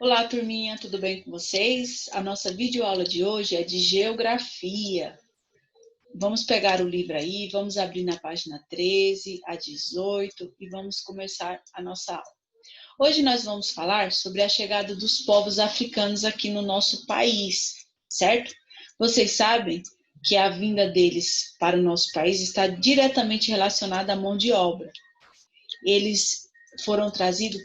Olá, turminha, tudo bem com vocês? A nossa videoaula de hoje é de geografia. Vamos pegar o livro aí, vamos abrir na página 13 a 18 e vamos começar a nossa aula. Hoje nós vamos falar sobre a chegada dos povos africanos aqui no nosso país, certo? Vocês sabem que a vinda deles para o nosso país está diretamente relacionada à mão de obra. Eles foram trazidos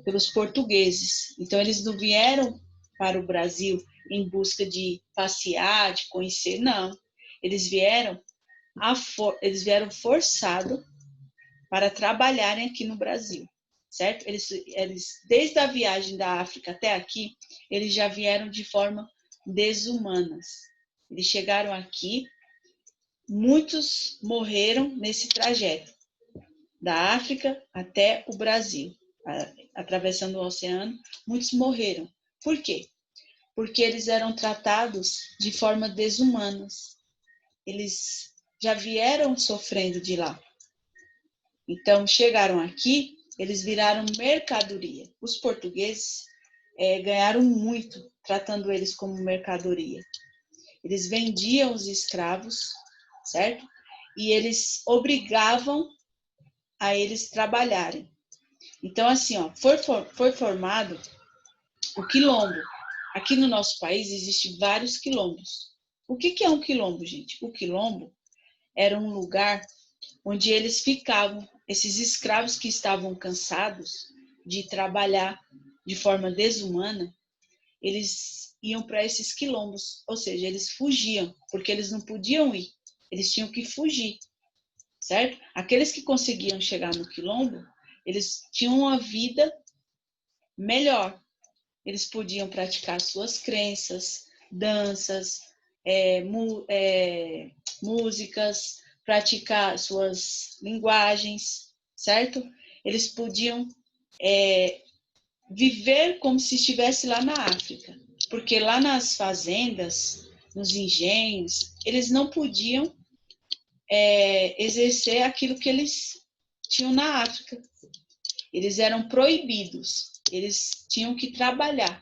pelos portugueses. Então, eles não vieram para o Brasil em busca de passear, de conhecer, não. Eles vieram forçados para trabalharem aqui no Brasil, certo? Eles, desde a viagem da África até aqui, eles já vieram de forma desumanas. Eles chegaram aqui, muitos morreram nesse trajeto, da África até o Brasil, atravessando o oceano, muitos morreram. Por quê? Porque eles eram tratados de forma desumanas. Eles já vieram sofrendo de lá. Então, chegaram aqui, eles viraram mercadoria. Os portugueses ganharam muito tratando eles como mercadoria. Eles vendiam os escravos, certo? E eles obrigavam a eles trabalharem. Então, assim, ó, foi formado o quilombo. Aqui no nosso país existem vários quilombos. O que é um quilombo, gente? O quilombo era um lugar onde eles ficavam, esses escravos que estavam cansados de trabalhar de forma desumana, eles iam para esses quilombos, ou seja, eles fugiam, porque eles não podiam ir, eles tinham que fugir, certo? Aqueles que conseguiam chegar no quilombo, eles tinham uma vida melhor. Eles podiam praticar suas crenças, danças, músicas, praticar suas linguagens, certo? Eles podiam viver como se estivesse lá na África, porque lá nas fazendas, nos engenhos, eles não podiam exercer aquilo que eles tinham na África. Eles eram proibidos, eles tinham que trabalhar,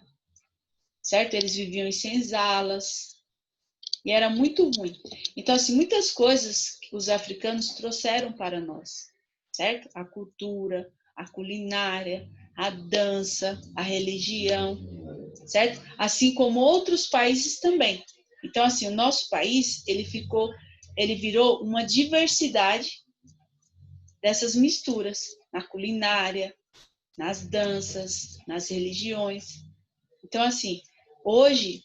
certo? Eles viviam em senzalas e era muito ruim. Então, assim, muitas coisas que os africanos trouxeram para nós, certo? A cultura, a culinária, a dança, a religião, certo? Assim como outros países também. Então, assim, o nosso país, ele virou uma diversidade dessas misturas na culinária, nas danças, nas religiões. Então, assim, hoje,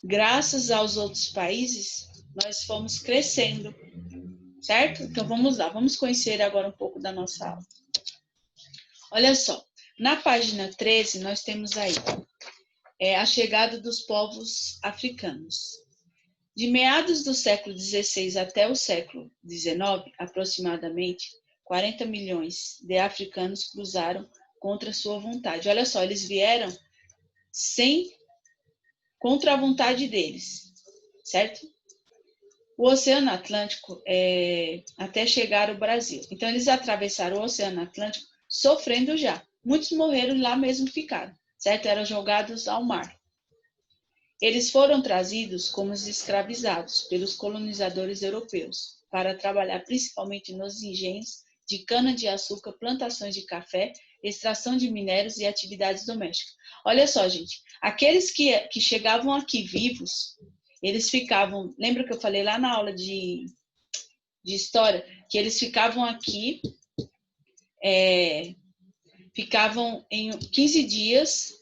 graças aos outros países, nós fomos crescendo, certo? Então, vamos lá, vamos conhecer agora um pouco da nossa aula. Olha só, na página 13, nós temos aí a chegada dos povos africanos. De meados do século XVI até o século XIX, aproximadamente 40 milhões de africanos cruzaram contra sua vontade. Olha só, eles vieram contra a vontade deles, certo? O Oceano Atlântico até chegar ao Brasil. Então, eles atravessaram o Oceano Atlântico sofrendo já. Muitos morreram lá mesmo ficaram, certo? Eram jogados ao mar. Eles foram trazidos como escravizados pelos colonizadores europeus para trabalhar principalmente nos engenhos de cana-de-açúcar, plantações de café, extração de minérios e atividades domésticas. Olha só, gente, aqueles que chegavam aqui vivos, eles ficavam, lembra que eu falei lá na aula de história, que eles ficavam aqui, ficavam em 15 dias,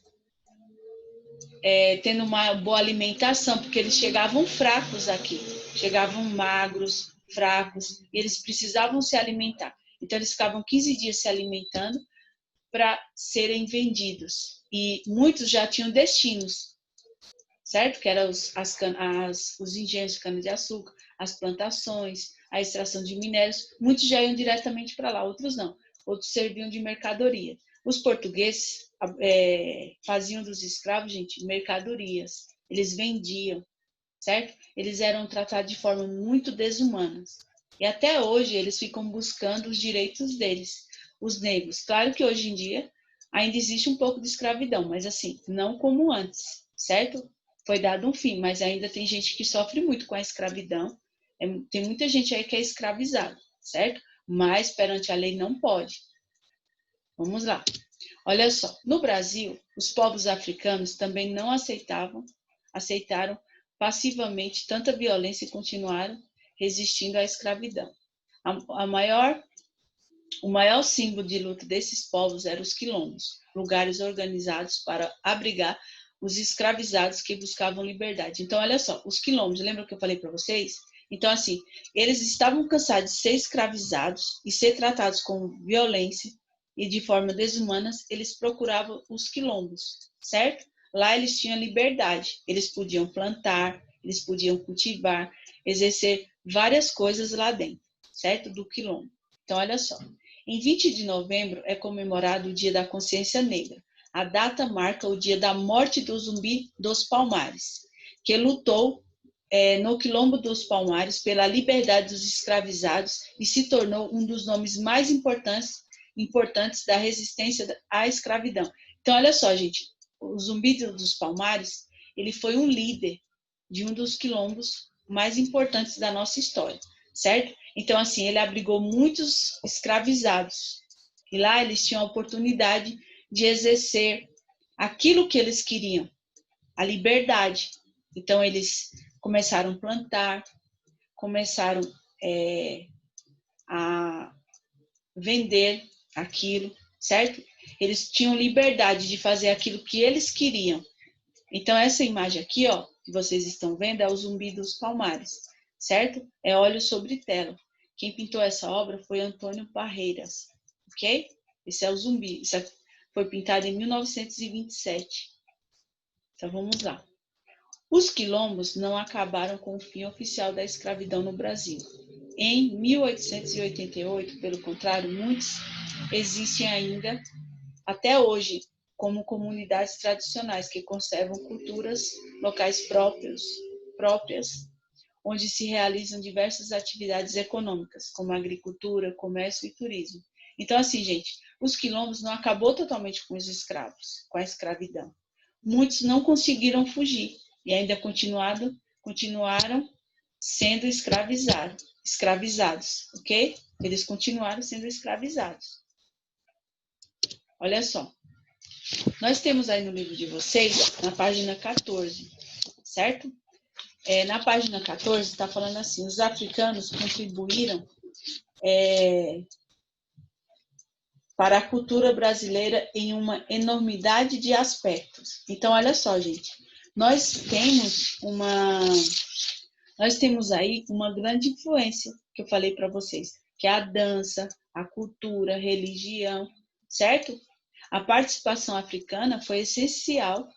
tendo uma boa alimentação, porque eles chegavam fracos aqui, chegavam magros, fracos, e eles precisavam se alimentar. Então, eles ficavam 15 dias se alimentando para serem vendidos. E muitos já tinham destinos, certo? Que eram os engenhos de cana-de-açúcar, as plantações, a extração de minérios. Muitos já iam diretamente para lá, outros não. Outros serviam de mercadoria. Os portugueses faziam dos escravos, gente, mercadorias. Eles vendiam, certo? Eles eram tratados de forma muito desumana. E até hoje eles ficam buscando os direitos deles, os negros. Claro que hoje em dia ainda existe um pouco de escravidão, mas assim, não como antes, certo? Foi dado um fim, mas ainda tem gente que sofre muito com a escravidão. Tem muita gente aí que é escravizada, certo? Mas perante a lei não pode. Vamos lá. Olha só, no Brasil, os povos africanos também não aceitaram passivamente tanta violência e continuaram resistindo à escravidão. O maior símbolo de luta desses povos eram os quilombos, lugares organizados para abrigar os escravizados que buscavam liberdade. Então, olha só, os quilombos, lembra que eu falei para vocês? Então, assim, eles estavam cansados de ser escravizados e ser tratados com violência e de forma desumana, eles procuravam os quilombos, certo? Lá eles tinham liberdade, eles podiam plantar, eles podiam cultivar, exercer várias coisas lá dentro, certo? Do quilombo. Então, olha só, em 20 de novembro é comemorado o Dia da Consciência Negra. A data marca o dia da morte do Zumbi dos Palmares, que lutou no Quilombo dos Palmares pela liberdade dos escravizados e se tornou um dos nomes mais importantes da resistência à escravidão. Então, olha só, gente, o Zumbi dos Palmares, ele foi um líder de um dos quilombos mais importantes da nossa história, certo? Então, assim, ele abrigou muitos escravizados. E lá eles tinham a oportunidade de exercer aquilo que eles queriam, a liberdade. Então, eles começaram a plantar, começaram a vender aquilo, certo? Eles tinham liberdade de fazer aquilo que eles queriam. Então, essa imagem aqui, ó, que vocês estão vendo, é o Zumbi dos Palmares, certo? É óleo sobre tela. Quem pintou essa obra foi Antônio Barreiras, ok? Esse é o Zumbi. Isso foi pintado em 1927. Então, vamos lá. Os quilombos não acabaram com o fim oficial da escravidão no Brasil. Em 1888, pelo contrário, muitos existem ainda, até hoje, como comunidades tradicionais que conservam culturas locais próprias, onde se realizam diversas atividades econômicas, como agricultura, comércio e turismo. Então, assim, gente, os quilombos não acabou totalmente com os escravos, com a escravidão. Muitos não conseguiram fugir e ainda continuaram sendo escravizados, ok? Eles continuaram sendo escravizados. Olha só. Nós temos aí no livro de vocês, na página 14, certo? Na página 14 está falando assim, os africanos contribuíram para a cultura brasileira em uma enormidade de aspectos. Então, olha só, gente, nós temos aí uma grande influência, que eu falei para vocês, que é a dança, a cultura, a religião, certo? A participação africana foi essencial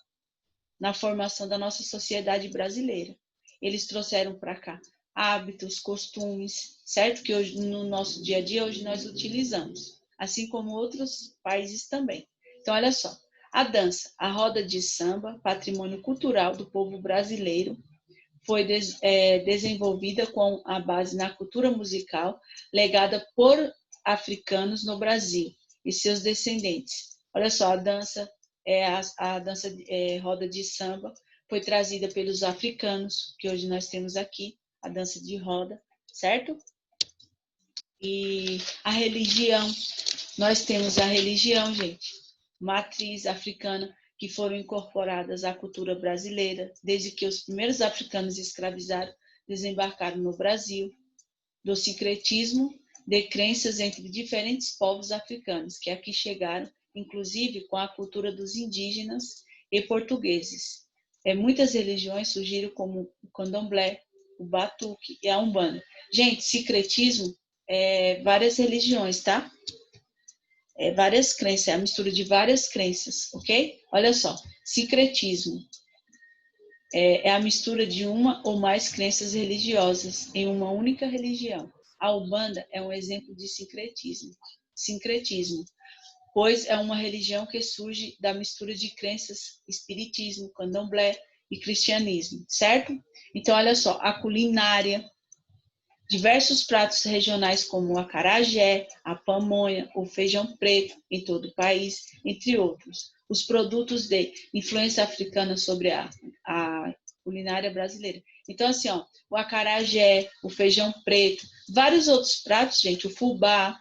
na formação da nossa sociedade brasileira. Eles trouxeram para cá hábitos, costumes, certo? Que hoje, no nosso dia a dia, hoje nós utilizamos, assim como outros países também. Então, olha só, a dança, a roda de samba, patrimônio cultural do povo brasileiro, foi desenvolvida com a base na cultura musical legada por africanos no Brasil e seus descendentes. Olha só, a dança roda de samba foi trazida pelos africanos, que hoje nós temos aqui, a dança de roda, certo? E a religião, nós temos a religião, gente, matriz africana, que foram incorporadas à cultura brasileira, desde que os primeiros africanos escravizados desembarcaram no Brasil, do sincretismo de crenças entre diferentes povos africanos, que aqui chegaram, inclusive com a cultura dos indígenas e portugueses. Muitas religiões surgiram como o candomblé, o batuque e a umbanda. Gente, sincretismo é várias religiões, tá? Várias crenças, é a mistura de várias crenças, ok? Olha só, sincretismo é a mistura de uma ou mais crenças religiosas em uma única religião. A Umbanda é um exemplo de sincretismo, pois é uma religião que surge da mistura de crenças, espiritismo, candomblé e cristianismo, certo? Então, olha só, a culinária, Diversos pratos regionais como o acarajé, a pamonha, o feijão preto em todo o país, entre outros. Os produtos de influência africana sobre a culinária brasileira. Então, assim, ó, o acarajé, o feijão preto, vários outros pratos, gente, o fubá,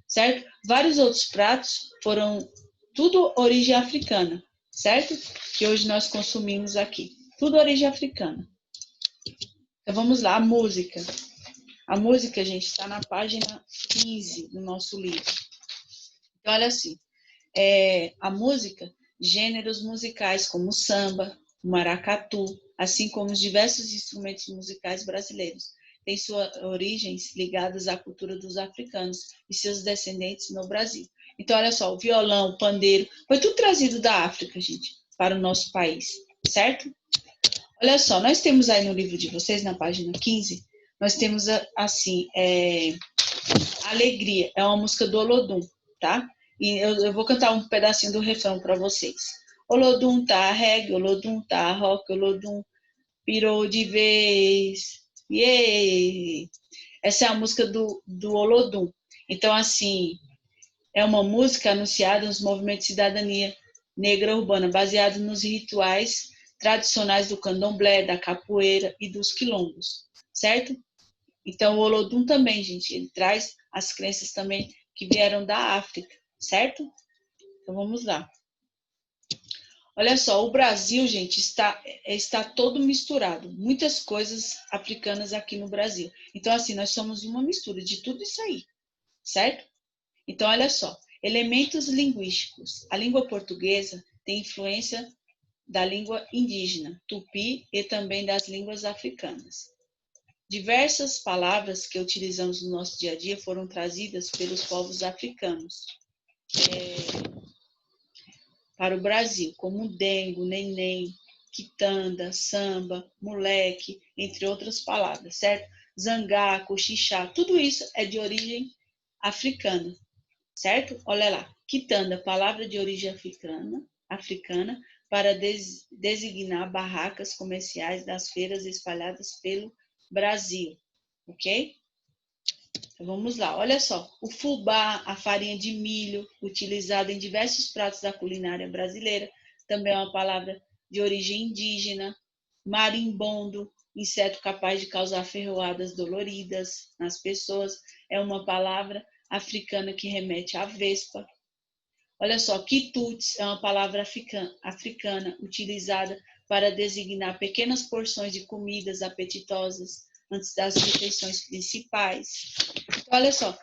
certo? Vários outros pratos foram tudo origem africana, certo? Que hoje nós consumimos aqui. Tudo origem africana. Então, vamos lá, a música. A música, gente, está na página 15 do nosso livro. Então, olha assim, a música, gêneros musicais como o samba, o maracatu, assim como os diversos instrumentos musicais brasileiros, têm suas origens ligadas à cultura dos africanos e seus descendentes no Brasil. Então, olha só, o violão, o pandeiro, foi tudo trazido da África, gente, para o nosso país, certo? Olha só, nós temos aí no livro de vocês, na página 15, nós temos assim, Alegria, é uma música do Olodum, tá? E eu vou cantar um pedacinho do refrão para vocês. Olodum tá reggae, Olodum tá rock, Olodum pirou de vez. Yeah! Essa é a música do Olodum. Então, assim, é uma música anunciada nos movimentos de cidadania negra urbana, baseado nos rituais tradicionais do candomblé, da capoeira e dos quilombos, certo? Então, o Olodum também, gente, ele traz as crenças também que vieram da África, certo? Então, vamos lá. Olha só, o Brasil, gente, está todo misturado. Muitas coisas africanas aqui no Brasil. Então, assim, nós somos uma mistura de tudo isso aí, certo? Então, olha só. Elementos linguísticos. A língua portuguesa tem influência da língua indígena, tupi, e também das línguas africanas. Diversas palavras que utilizamos no nosso dia a dia foram trazidas pelos povos africanos para o Brasil, como dengo, neném, quitanda, samba, moleque, entre outras palavras, certo? Zangá, cochichá, tudo isso é de origem africana, certo? Olha lá, quitanda, palavra de origem africana para designar barracas comerciais das feiras espalhadas pelo Brasil, ok? Então, vamos lá, olha só. O fubá, a farinha de milho, utilizada em diversos pratos da culinária brasileira, também é uma palavra de origem indígena. Marimbondo, inseto capaz de causar ferroadas doloridas nas pessoas, é uma palavra africana que remete à vespa. Olha só, quitutes é uma palavra africana utilizada para designar pequenas porções de comidas apetitosas antes das refeições principais. Então, olha só,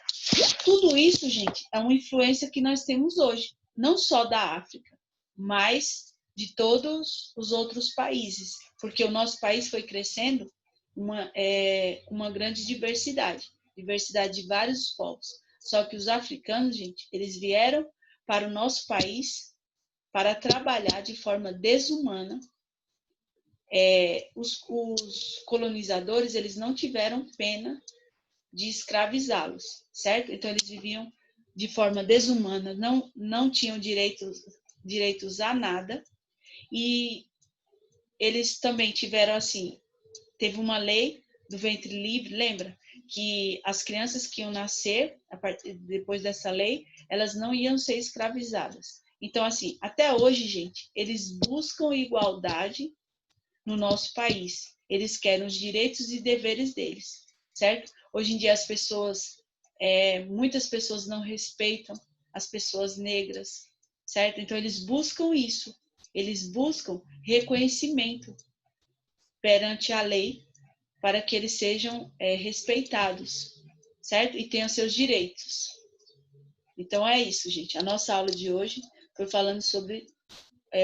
tudo isso, gente, é uma influência que nós temos hoje, não só da África, mas de todos os outros países, porque o nosso país foi crescendo uma grande diversidade de vários povos. Só que os africanos, gente, eles vieram para o nosso país para trabalhar de forma desumana. Os colonizadores, eles não tiveram pena de escravizá-los, certo? Então, eles viviam de forma desumana, não tinham direitos a nada, e eles também tiveram, assim, teve uma lei do ventre livre, lembra? Que as crianças que iam nascer, depois dessa lei, elas não iam ser escravizadas. Então, assim, até hoje, gente, eles buscam igualdade no nosso país. Eles querem os direitos e deveres deles, certo? Hoje em dia as pessoas, muitas pessoas não respeitam as pessoas negras, certo? Então eles buscam isso, eles buscam reconhecimento perante a lei para que eles sejam respeitados, certo? E tenham seus direitos. Então é isso, gente. A nossa aula de hoje foi falando sobre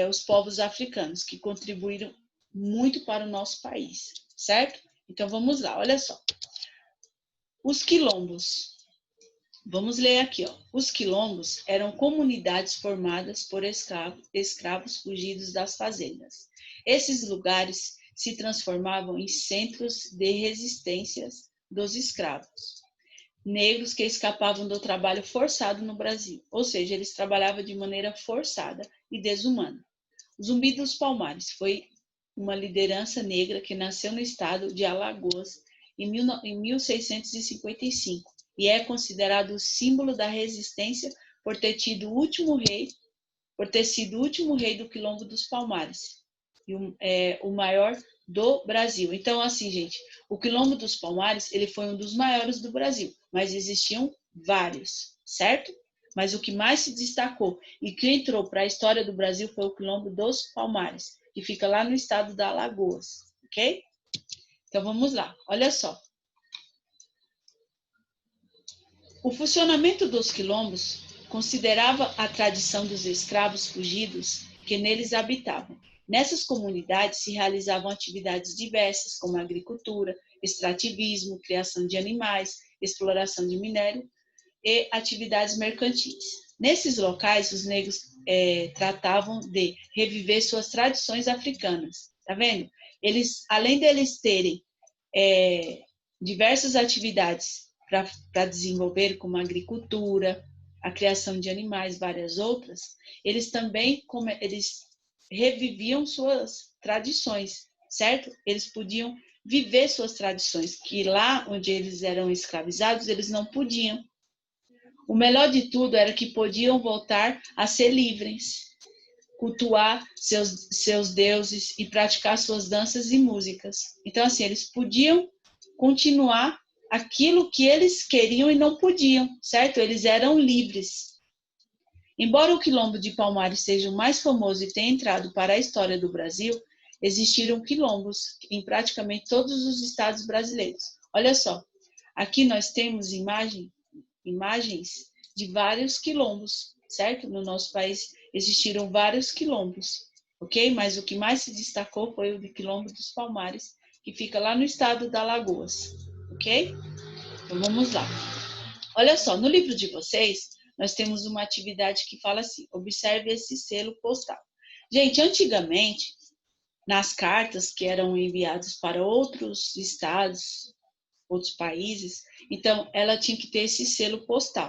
os povos africanos que contribuíram muito para o nosso país, certo? Então vamos lá, olha só. Os quilombos. Vamos ler aqui, ó. Os quilombos eram comunidades formadas por escravos fugidos das fazendas. Esses lugares se transformavam em centros de resistência dos escravos negros que escapavam do trabalho forçado no Brasil, ou seja, eles trabalhavam de maneira forçada e desumana. Zumbi dos Palmares foi uma liderança negra que nasceu no estado de Alagoas em 1655 e é considerado o símbolo da resistência por ter sido o último rei do Quilombo dos Palmares, e o maior do Brasil. Então, assim, gente, o Quilombo dos Palmares, ele foi um dos maiores do Brasil, mas existiam vários, certo? Mas o que mais se destacou e que entrou para a história do Brasil foi o Quilombo dos Palmares, que fica lá no estado da Alagoas, ok? Então, vamos lá, olha só. O funcionamento dos quilombos considerava a tradição dos escravos fugidos que neles habitavam. Nessas comunidades se realizavam atividades diversas, como agricultura, extrativismo, criação de animais, exploração de minério e atividades mercantis. Nesses locais, os negros tratavam de reviver suas tradições africanas. Tá vendo? Eles, além deles terem diversas atividades para desenvolver, como a agricultura, a criação de animais, várias outras, eles também eles reviviam suas tradições, certo? Eles podiam viver suas tradições, que lá onde eles eram escravizados, eles não podiam. O melhor de tudo era que podiam voltar a ser livres, cultuar seus deuses e praticar suas danças e músicas. Então, assim, eles podiam continuar aquilo que eles queriam e não podiam, certo? Eles eram livres. Embora o Quilombo de Palmares seja o mais famoso e tenha entrado para a história do Brasil, existiram quilombos em praticamente todos os estados brasileiros. Olha só, aqui nós temos imagens de vários quilombos, certo? No nosso país existiram vários quilombos, ok? Mas o que mais se destacou foi o de Quilombo dos Palmares, que fica lá no estado da Alagoas, ok? Então vamos lá. Olha só, no livro de vocês, nós temos uma atividade que fala assim: observe esse selo postal. Gente, antigamente, nas cartas que eram enviadas para outros estados, outros países, então ela tinha que ter esse selo postal,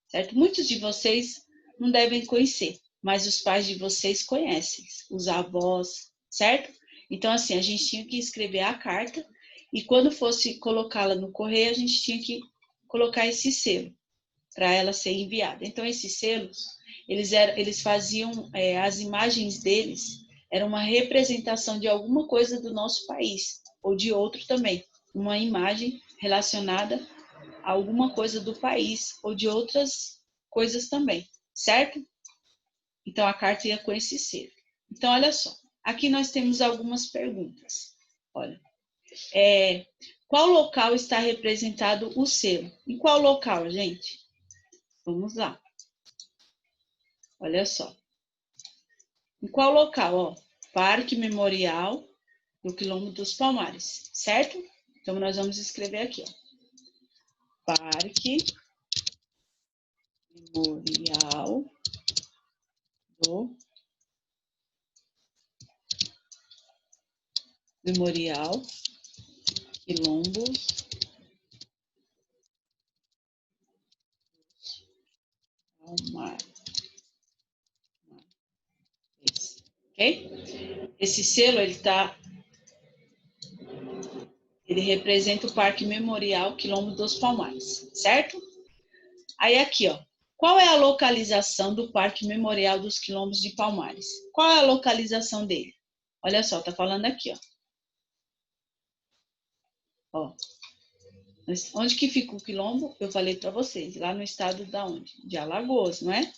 certo? Muitos de vocês não devem conhecer, mas os pais de vocês conhecem, os avós, certo? Então, assim, a gente tinha que escrever a carta e quando fosse colocá-la no correio, a gente tinha que colocar esse selo para ela ser enviada. Então, esses selos, eles faziam, as imagens deles eram uma representação de alguma coisa do nosso país, ou de outro também, uma imagem relacionada a alguma coisa do país, ou de outras coisas também, certo? Então, a carta ia com esse selo. Então, olha só, aqui nós temos algumas perguntas. Olha, qual local está representado o selo? Em qual local, gente? Vamos lá. Olha só. Em qual local? Ó, Parque Memorial do Quilombo dos Palmares, certo? Então, nós vamos escrever aqui, ó. Parque Memorial do Quilombos Palmares. Ok? Esse selo, ele representa o Parque Memorial Quilombo dos Palmares, certo? Aí aqui, ó. Qual é a localização do Parque Memorial dos Quilombos de Palmares? Qual é a localização dele? Olha só, tá falando aqui, ó. Onde que fica o quilombo? Eu falei para vocês, lá no estado da onde? De Alagoas, não é?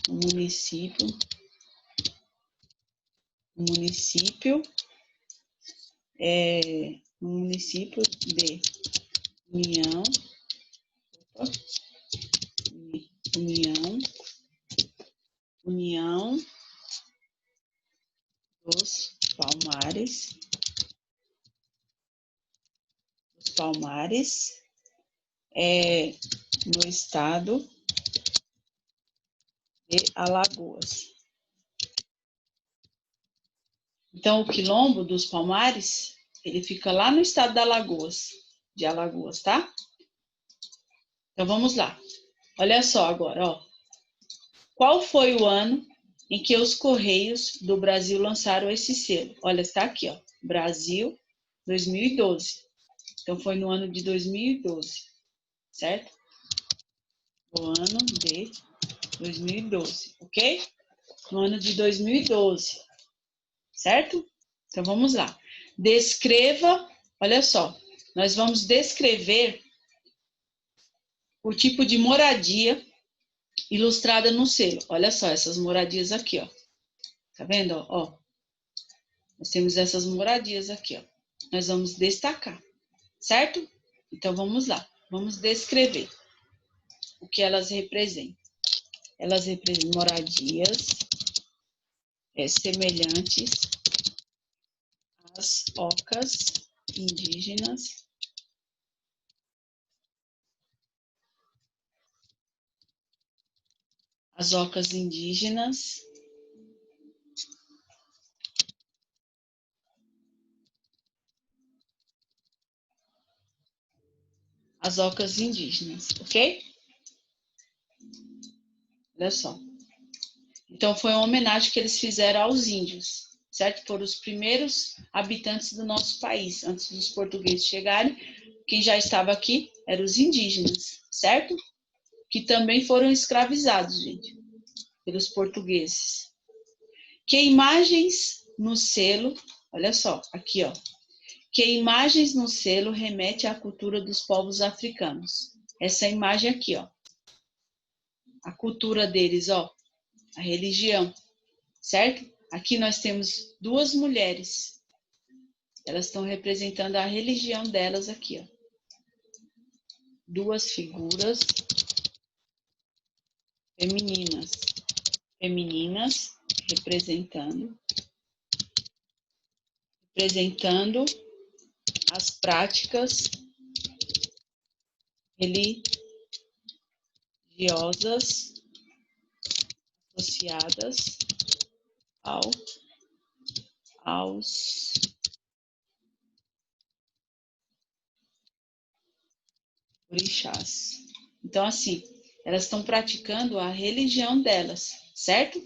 O município de União dos Palmares, no estado de Alagoas. Então, o Quilombo dos Palmares, ele fica lá no estado de Alagoas, tá? Então, vamos lá. Olha só agora, ó. Qual foi o ano em que os Correios do Brasil lançaram esse selo? Olha, está aqui, ó. Brasil 2012. Então, foi no ano de 2012, certo? O ano de 2012, ok? No ano de 2012, certo? Então, vamos lá. Descreva, olha só, nós vamos descrever o tipo de moradia ilustrada no selo. Olha só, essas moradias aqui, ó. Tá vendo, ó? Nós temos essas moradias aqui, ó. Nós vamos destacar, certo? Então, vamos lá. Vamos descrever o que elas representam. Elas representam moradias semelhantes às ocas indígenas as ocas indígenas ok? Olha só. Então, foi uma homenagem que eles fizeram aos índios, certo? Foram os primeiros habitantes do nosso país. Antes dos portugueses chegarem, quem já estava aqui eram os indígenas, certo? Que também foram escravizados, gente, pelos portugueses. Que imagens no selo, olha só, aqui, ó. Que imagens no selo remete à cultura dos povos africanos. Essa imagem aqui, ó. A cultura deles, ó. A religião, certo? Aqui nós temos duas mulheres. Elas estão representando a religião delas aqui, ó. Duas figuras femininas representando as práticas religiosas associadas aos orixás. Então, assim, elas estão praticando a religião delas, certo?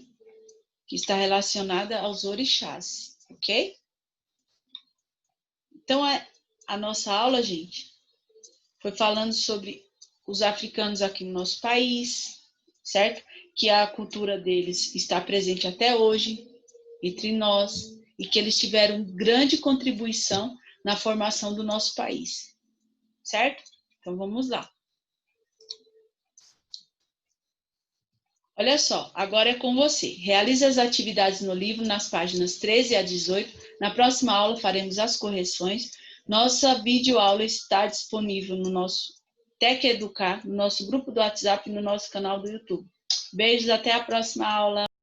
Que está relacionada aos orixás, ok? Então, a nossa aula, gente, foi falando sobre os africanos aqui no nosso país, certo? Que a cultura deles está presente até hoje entre nós e que eles tiveram grande contribuição na formação do nosso país, certo? Então, vamos lá. Olha só, agora é com você. Realize as atividades no livro nas páginas 13 a 18. Na próxima aula faremos as correções. Nossa videoaula está disponível no nosso Tec Educar, no nosso grupo do WhatsApp e no nosso canal do YouTube. Beijos, até a próxima aula.